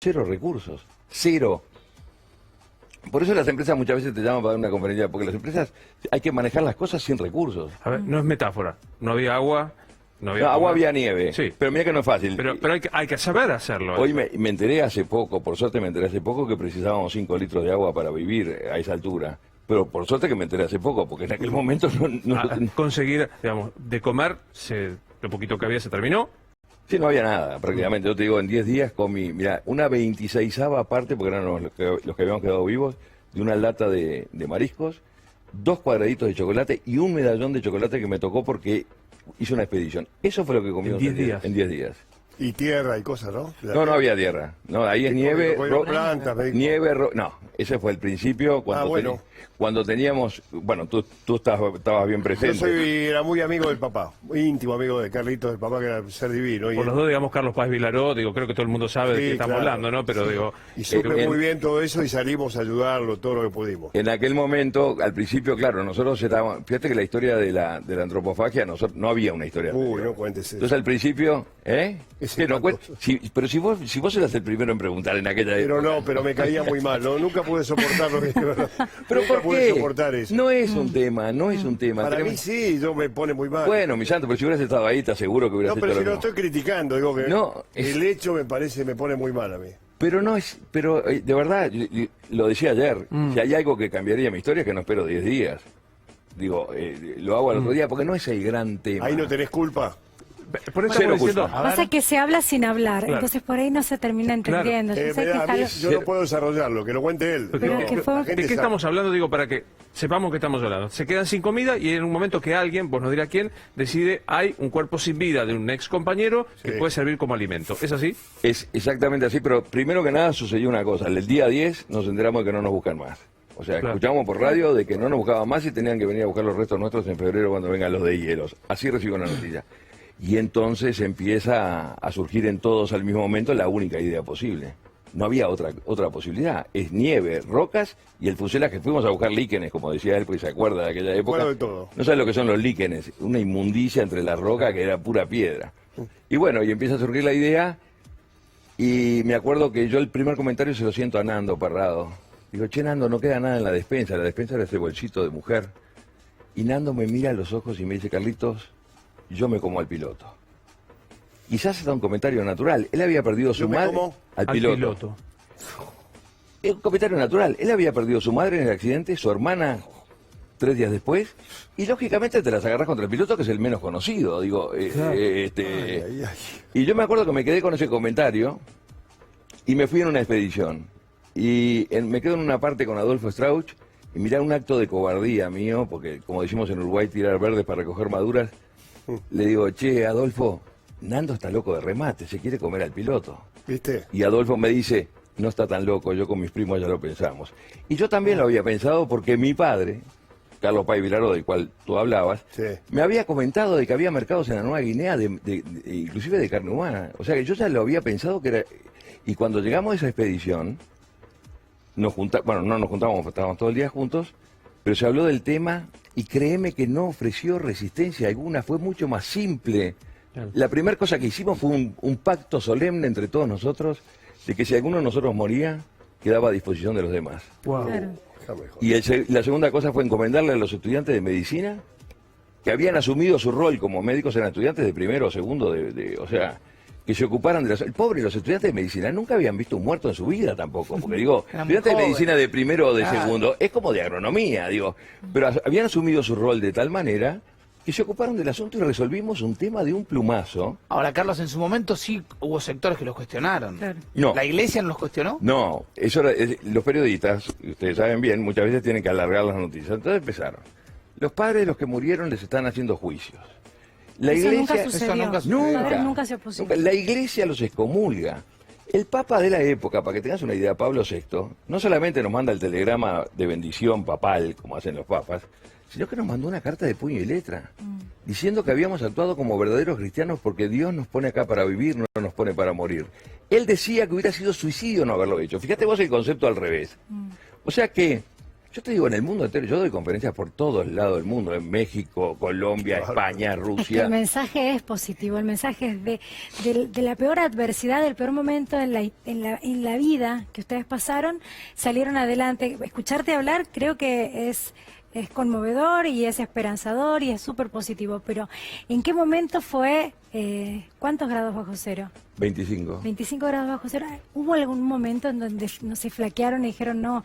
cero recursos, cero. Por eso las empresas muchas veces te llaman para dar una conferencia, porque las empresas hay que manejar las cosas sin recursos. A ver, no es metáfora. No había agua, no había... No, agua había nieve, Sí. pero mira que no es fácil. Pero hay que saber hacerlo. Hoy me enteré hace poco, por suerte me enteré hace poco, que precisábamos 5 litros de agua para vivir a esa altura. Pero por suerte que me enteré hace poco, porque en aquel momento Conseguir, digamos, de comer, lo poquito que había se terminó. Sí, no había nada, prácticamente. Yo te digo, en 10 días comí, mira, una 26ª parte, porque eran los que habíamos quedado vivos, de una lata de mariscos, 2 cuadraditos de chocolate y un medallón de chocolate que me tocó porque hice una expedición. Eso fue lo que comimos En 10 días. En 10 días. Y tierra y cosas, ¿no? No había tierra. No, ahí es nieve, plantas, no, ese fue el principio cuando teníamos, bueno, tú estabas bien presente. Era muy amigo del papá, muy íntimo amigo de Carlitos, del papá, que era un ser divino. Por los dos, digamos, Carlos Paz Vilaró, digo, creo que todo el mundo sabe de qué estamos hablando, ¿no? Pero digo... Y supe muy bien todo eso y salimos a ayudarlo todo lo que pudimos. En aquel momento, al principio, claro, nosotros estábamos... Fíjate que la historia de la antropofagia, no había una historia. No cuentes eso. Entonces al principio, pero si vos eras el primero en preguntar en aquella época. Pero me caía muy mal, ¿no? Nunca pude soportarlo. ¿Pero nunca por pude qué? soportar eso. No es un tema, no es un tema. Para mí sí, yo me pone muy mal. Bueno, mi santo, pero si hubieras estado ahí, te aseguro que hubieras hecho pero si lo lo mismo. estoy criticando, digo que No, el hecho me pone muy mal a mí. Pero no es, de verdad, lo decía ayer, si hay algo que cambiaría mi historia es que no espero 10 días. Digo, lo hago al otro día porque no es el gran tema. Ahí no tenés culpa. Por eso Cero estamos diciendo... culpa. Pasa que se habla sin hablar, Claro. entonces por ahí no se termina entendiendo. Yo sé que A está mí, lo- yo no puedo desarrollarlo, que lo cuente él. Pero No, que fue- la ¿De gente qué sabe. estamos hablando? Digo, para que sepamos que estamos hablando. Se quedan sin comida y en un momento que alguien, vos nos dirá quién, decide, hay un cuerpo sin vida de un ex compañero que puede servir como alimento. ¿Es así? Es exactamente así, pero primero que nada sucedió una cosa. El día 10 nos enteramos de que no nos buscan más. O sea, Claro. escuchamos por radio de que no nos buscaban más y tenían que venir a buscar los restos nuestros en febrero cuando vengan los de hielos. Así recibo la noticia. Y entonces empieza a surgir en todos al mismo momento la única idea posible. No había otra posibilidad. Es nieve, rocas y el fuselaje. Fuimos a buscar líquenes, como decía él, porque se acuerda de aquella época. De todo. No sabe lo que son los líquenes. Una inmundicia entre las rocas que era pura piedra. Y bueno, y empieza a surgir la idea. Y me acuerdo que yo el primer comentario se lo siento a Nando Parrado. Digo, che, Nando, no queda nada en la despensa era ese bolsito de mujer. Y Nando me mira a los ojos y me dice, Carlitos, yo me como al piloto. Quizás era un comentario natural. Él había perdido su madre al piloto. Es un comentario natural. Él había perdido su madre en el accidente, su hermana 3 días después, y lógicamente te las agarras contra el piloto, que es el menos conocido. Digo, Y yo me acuerdo que me quedé con ese comentario y me fui en una expedición. Y me quedo en una parte con Adolfo Strauch y mirá un acto de cobardía mío, porque como decimos en Uruguay, tirar verdes para recoger maduras. Le digo, che, Adolfo, Nando está loco de remate, se quiere comer al piloto. ¿Viste? Y Adolfo me dice, no está tan loco, yo con mis primos ya lo pensamos. Y yo también lo había pensado porque mi padre, Carlos Paz Vilaró, del cual tú hablabas, me había comentado de que había mercados en la Nueva Guinea, inclusive de carne humana. O sea que yo ya lo había pensado que era... Y cuando llegamos a esa expedición, no nos juntamos, estábamos todo el día juntos, pero se habló del tema y créeme que no ofreció resistencia alguna, fue mucho más simple. Claro. La primera cosa que hicimos fue un pacto solemne entre todos nosotros de que si alguno de nosotros moría, quedaba a disposición de los demás. Wow. Claro. Y la segunda cosa fue encomendarle a los estudiantes de medicina que habían asumido su rol como médicos, eran estudiantes de primero o segundo, o sea, que se ocuparan de el pobre, los estudiantes de medicina nunca habían visto un muerto en su vida tampoco, porque digo, estudiantes de medicina de primero o de segundo, es como de agronomía, digo, pero habían asumido su rol de tal manera que se ocuparon del asunto y resolvimos un tema de un plumazo. Ahora, Carlos, en su momento sí hubo sectores que los cuestionaron. Claro. No. ¿La iglesia no los cuestionó? No, los periodistas, ustedes saben bien, muchas veces tienen que alargar las noticias. Entonces empezaron. Los padres de los que murieron les están haciendo juicios. La Eso iglesia, nunca sucedió. nunca sucedió. Los padres nunca se opusieron. La iglesia los excomulga. El Papa de la época, para que tengas una idea, Pablo VI, no solamente nos manda el telegrama de bendición papal, como hacen los papas, sino que nos mandó una carta de puño y letra, diciendo que habíamos actuado como verdaderos cristianos porque Dios nos pone acá para vivir, no nos pone para morir. Él decía que hubiera sido suicidio no haberlo hecho. Fíjate vos el concepto al revés. O sea que Yo te digo, en el mundo entero, yo doy conferencias por todos lados del mundo, en México, Colombia, España, Es que Rusia. el mensaje es positivo, el mensaje es de la peor adversidad, del peor momento en la vida que ustedes pasaron, salieron adelante. Escucharte hablar creo que es conmovedor y es esperanzador y es súper positivo, pero ¿en qué momento fue, cuántos grados bajo cero? 25. 25 grados bajo cero. ¿Hubo algún momento en donde no se flaquearon y dijeron no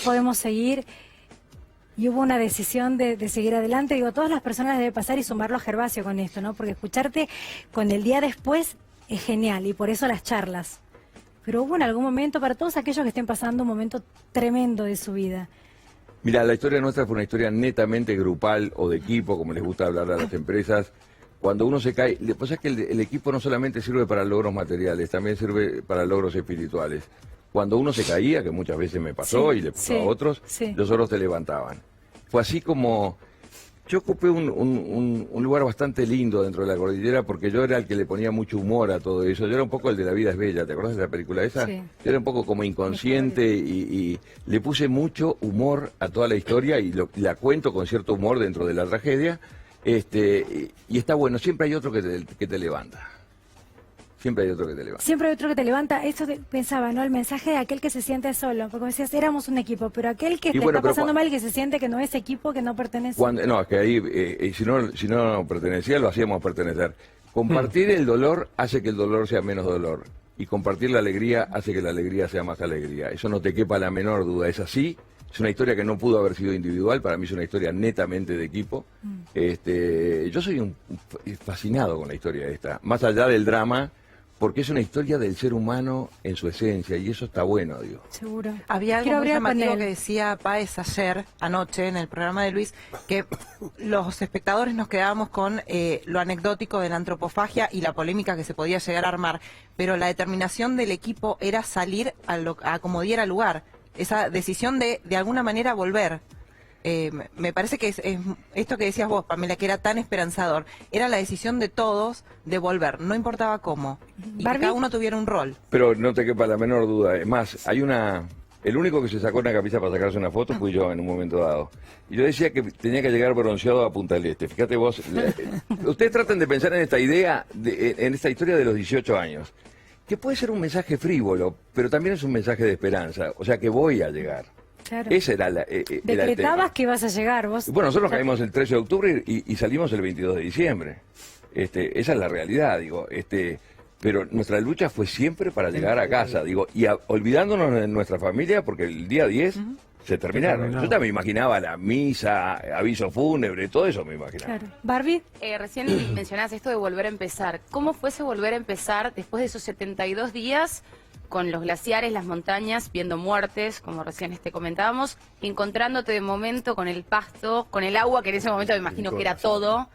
podemos seguir? Y hubo una decisión de seguir adelante. Digo, todas las personas debe pasar y sumarlo a Gervasio con esto, ¿no? Porque escucharte con el día después es genial y por eso las charlas. Pero hubo en algún momento, para todos aquellos que estén pasando un momento tremendo de su vida. Mira, la historia nuestra fue una historia netamente grupal o de equipo, como les gusta hablar a las empresas. Cuando uno se cae, lo que pasa es que el equipo no solamente sirve para logros materiales, también sirve para logros espirituales. Cuando uno se caía, que muchas veces me pasó y le pasó a otros, los otros te levantaban. Fue así como yo ocupé un lugar bastante lindo dentro de la cordillera porque yo era el que le ponía mucho humor a todo eso. Yo era un poco el de La vida es bella, ¿te acuerdas de la película esa? Sí. Yo era un poco como inconsciente y le puse mucho humor a toda la historia y la cuento con cierto humor dentro de la tragedia. Y está bueno, siempre hay otro que te levanta. Siempre hay otro que te levanta. Siempre hay otro que te levanta. Eso pensaba, ¿no? El mensaje de aquel que se siente solo. Porque decías, éramos un equipo, pero aquel que está pasando mal y que se siente que no es equipo, que no pertenece. No, es que ahí, si no pertenecía, lo hacíamos pertenecer. Compartir el dolor hace que el dolor sea menos dolor. Y compartir la alegría hace que la alegría sea más alegría. Eso no te quepa la menor duda. Es así. Es una historia que no pudo haber sido individual, para mí es una historia netamente de equipo. Yo soy fascinado con la historia esta, más allá del drama, porque es una historia del ser humano en su esencia, y eso está bueno, digo. Seguro. Había algo muy llamativo panel que decía Páez anoche, en el programa de Luis, que los espectadores nos quedábamos con lo anecdótico de la antropofagia y la polémica que se podía llegar a armar, pero la determinación del equipo era salir a como diera lugar. Esa decisión de alguna manera volver. Me parece que es esto que decías vos, Pamela, que era tan esperanzador. Era la decisión de todos de volver, no importaba cómo. Y que cada uno tuviera un rol. Pero no te quepa la menor duda. Es más, el único que se sacó una camisa para sacarse una foto fui yo en un momento dado. Y yo decía que tenía que llegar bronceado a Punta del Este. Fíjate vos, ustedes traten de pensar en esta idea, en esta historia de los 18 años. Que puede ser un mensaje frívolo, pero también es un mensaje de esperanza. O sea, que voy a llegar. Claro. Ese era era el tema. Decretabas que ibas a llegar vos. Bueno, nosotros caímos el 13 de octubre y salimos el 22 de diciembre. Esa es la realidad, digo. Pero nuestra lucha fue siempre para llegar a casa, digo, y olvidándonos de nuestra familia, porque el día 10 se terminaron. Yo también me imaginaba la misa, aviso fúnebre, todo eso me imaginaba. Claro. Barbie. Recién mencionás esto de volver a empezar. ¿Cómo fue ese volver a empezar después de esos 72 días con los glaciares, las montañas, viendo muertes, como recién comentábamos, encontrándote de momento con el pasto, con el agua, que en ese momento me imagino que era todo?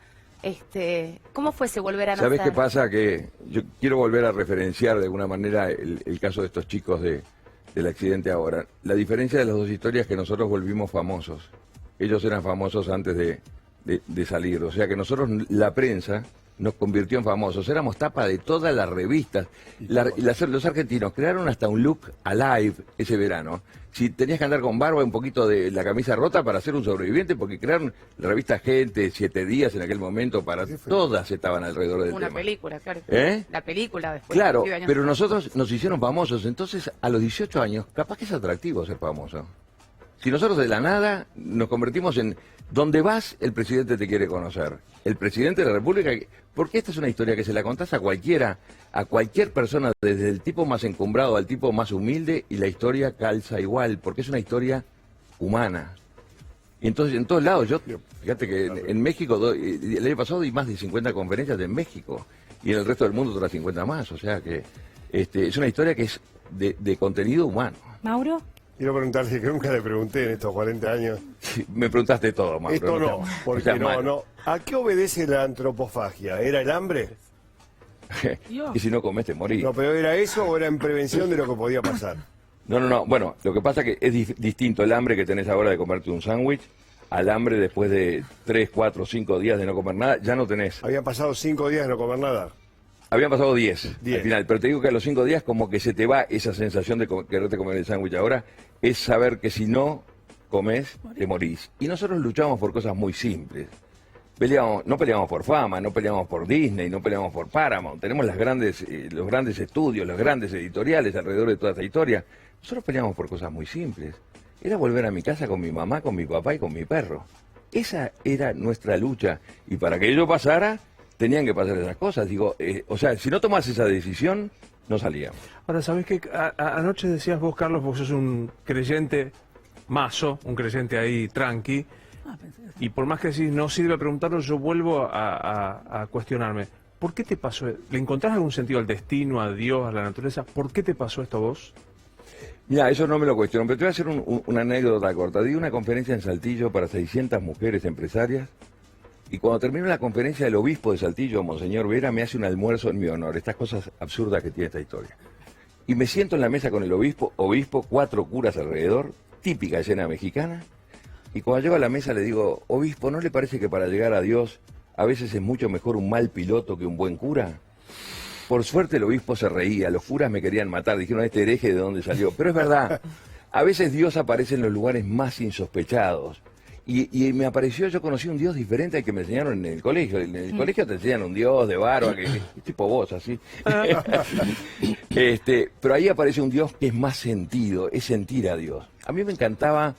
¿Cómo fue ese volver a nacer? ¿Sabes qué pasa? Que yo quiero volver a referenciar de alguna manera el caso de estos chicos del accidente ahora. La diferencia de las dos historias es que nosotros volvimos famosos. Ellos eran famosos antes de salir. O sea que nosotros, la prensa, nos convirtió en famosos. Éramos tapa de todas las revistas. Los argentinos crearon hasta un look alive ese verano. Si tenías que andar con barba, un poquito de la camisa rota para ser un sobreviviente, porque crearon la revista Gente, 7 días en aquel momento, todas estaban alrededor del tema. Una película, claro. La película después. Claro, pero nosotros nos hicieron famosos. Entonces, a los 18 años, capaz que es atractivo ser famoso. Si nosotros de la nada nos convertimos en... Donde vas, el presidente te quiere conocer. El presidente de la República... Porque esta es una historia que se la contás a cualquier persona, desde el tipo más encumbrado al tipo más humilde, y la historia calza igual, porque es una historia humana. Y entonces, en todos lados, fíjate que en México, el año pasado di más de 50 conferencias en México, y en el resto del mundo otras 50 más. O sea que es una historia que es de contenido humano. Mauro. Quiero preguntarle, que nunca le pregunté en estos 40 años. Sí, me preguntaste todo, Mauro. Esto no, porque no. ¿A qué obedece la antropofagia? ¿Era el hambre? Y si no comes te morís. No, pero ¿era eso o era en prevención de lo que podía pasar? No. Bueno, lo que pasa es que es distinto el hambre que tenés ahora de comerte un sándwich al hambre después de 3, 4, 5 días de no comer nada. Ya no tenés. Habían pasado 5 días de no comer nada. Habían pasado 10 al final, pero te digo que a los 5 días como que se te va esa sensación de quererte comer el sándwich ahora, es saber que si no comés, te morís. Y nosotros luchamos por cosas muy simples. No peleamos por fama, no peleamos por Disney, no peleamos por Paramount. Tenemos los grandes estudios, los grandes editoriales alrededor de toda esta historia. Nosotros peleamos por cosas muy simples. Era volver a mi casa con mi mamá, con mi papá y con mi perro. Esa era nuestra lucha. Y para que ello pasara, tenían que pasar esas cosas. Digo, o sea, si no tomas esa decisión, no salíamos. Ahora, ¿sabés qué? Anoche decías vos, Carlos, vos sos un creyente mazo, un creyente ahí tranqui. Y por más que decís, no sirve preguntarlo, yo vuelvo a cuestionarme. ¿Por qué te pasó? ¿Le encontrás algún sentido al destino, a Dios, a la naturaleza? ¿Por qué te pasó esto a vos? Mira, eso no me lo cuestiono, pero te voy a hacer una anécdota corta. Di una conferencia en Saltillo para 600 mujeres empresarias, y cuando terminó la conferencia, el obispo de Saltillo, Monseñor Vera, me hace un almuerzo en mi honor. Estas cosas absurdas que tiene esta historia. Y me siento en la mesa con el obispo, 4 curas alrededor, típica escena mexicana. Y cuando llego a la mesa le digo, obispo, ¿no le parece que para llegar a Dios a veces es mucho mejor un mal piloto que un buen cura? Por suerte el obispo se reía, los curas me querían matar, dijeron, este hereje de dónde salió. Pero es verdad, a veces Dios aparece en los lugares más insospechados. Y me apareció, yo conocí un Dios diferente al que me enseñaron en el colegio. En el colegio te enseñan un Dios de barba, que tipo vos, así. Pero ahí aparece un Dios que es más sentido, es sentir a Dios. A mí me encantaba